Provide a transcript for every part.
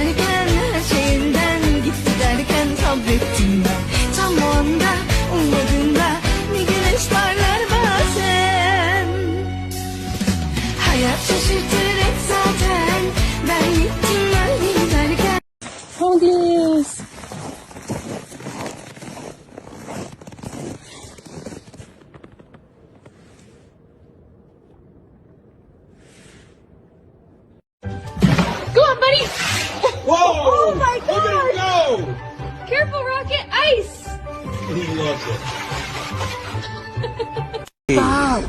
derken her şeyinden gitti derken sabrettim ben. Tam o anda ummadığımda bir güneş parlar bazen. Hayat şaşırtır hep zaten. Ben gittim ben derken. Holdis. Go on, buddy. Whoa! Oh my Look at him go! Careful, Rocket. Ice. He loves it. Stop,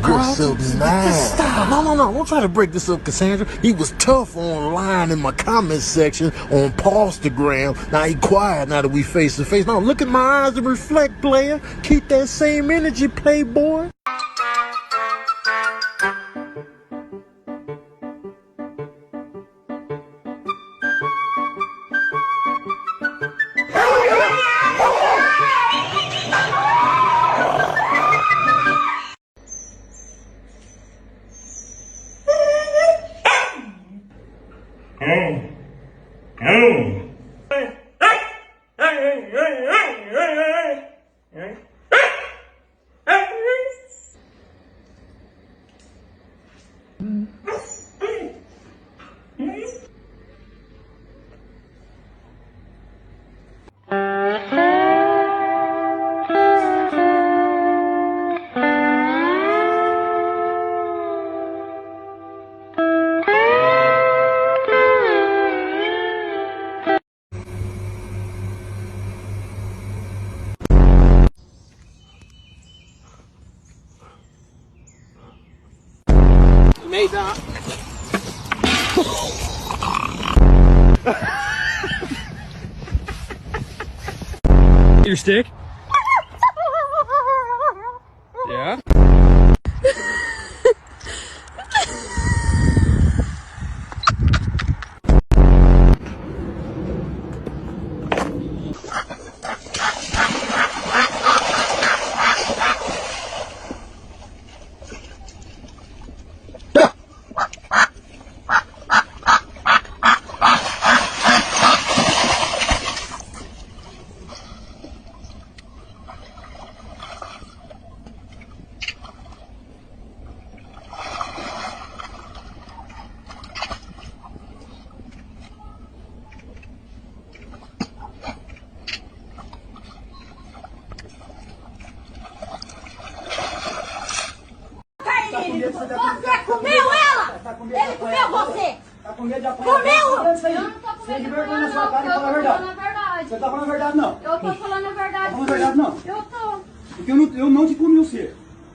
Stop. No. Don't try to break this up, Cassandra. He was tough online in my comment section on Instagram. Now he quiet now that we face to face. Now look at my eyes and reflect, player. Keep that same energy, playboy. Your stick? Yeah? Você comeu ela! Ele comeu você! Tá com medo de apanhar? Comeu! Eu não tô falando vergonha na sua cara e falar a verdade. Você tá falando a verdade, não? Eu tô falando a verdade. Tá falando a verdade, não? Eu tô. Porque eu não te comi você.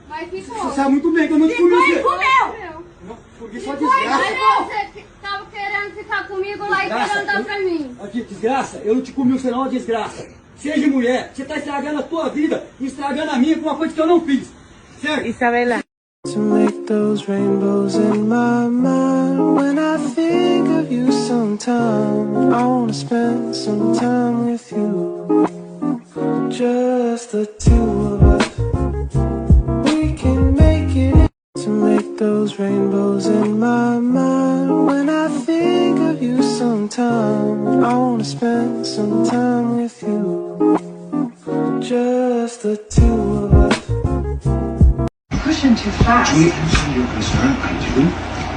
Mas ficou. Você sabe muito bem que eu não te comi você. Comeu! Não, porque só desgraça. Mas você tava querendo ficar comigo lá e querendo dar pra mim. Aqui, desgraça, eu não te comi você não, ó, desgraça. Seja mulher, você tá estragando a tua vida e estragando a minha com uma coisa que eu não fiz. Certo? Isabela. To make those rainbows in my mind. When I think of you sometime, I wanna spend some time with you. Just the two of us. We can make it. To make those rainbows in my mind. When I think of you sometime, I wanna spend some time with you. Just the two of us. Pushing too fast. Julie, understand your concern. I do.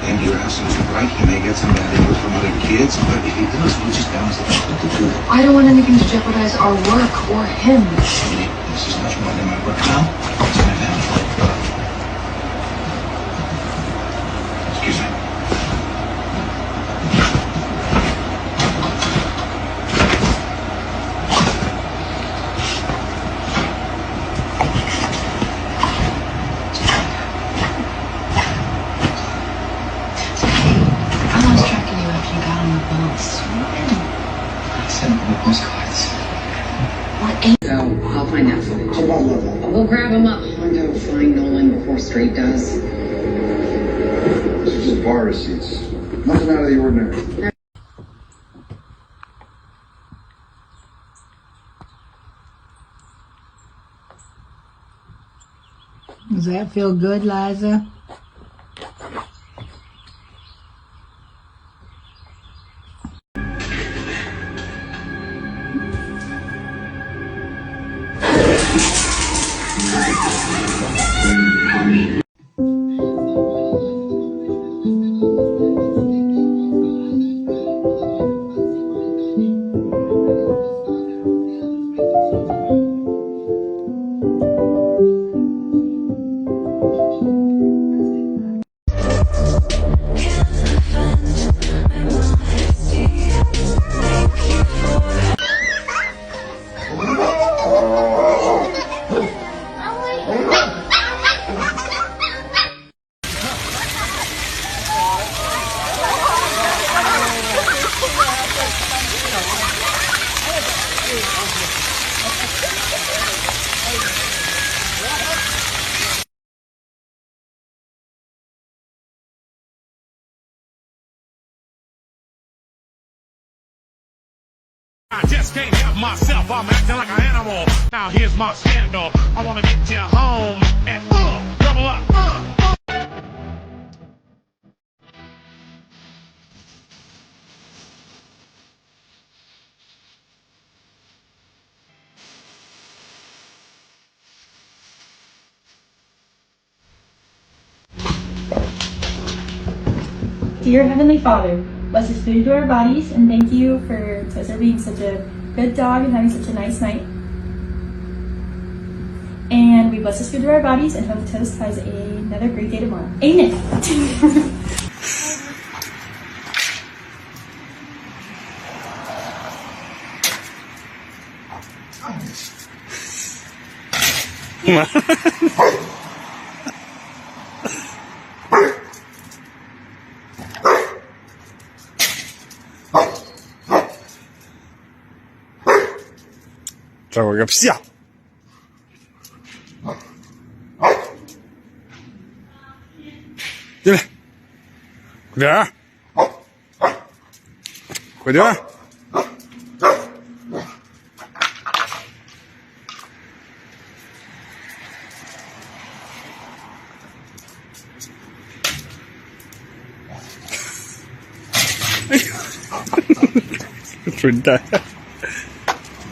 And you're absolutely right. He may get some bad input from other kids, but if he does, we'll just balance the checkbook to do it. I don't want anything to jeopardize our work or him. Julie, this is much more than my work now. It's my family. Excuse me. I'll find that footage. We'll grab him up. Hondo, find Nolan before Straight does. These are just bar receipts. Nothing out of the ordinary. Does that feel good, Liza? I just can't help myself, I'm acting like an animal. Now here's my scandal, I wanna get you home and double up. Dear Heavenly Father, bless this food to our bodies, and thank you for Toaster being such a good dog and having such a nice night. And we bless this food to our bodies and hope Toast has another great day tomorrow. Amen.找我个屁啊！进来，快点儿，快点儿。哎呀，蠢蛋！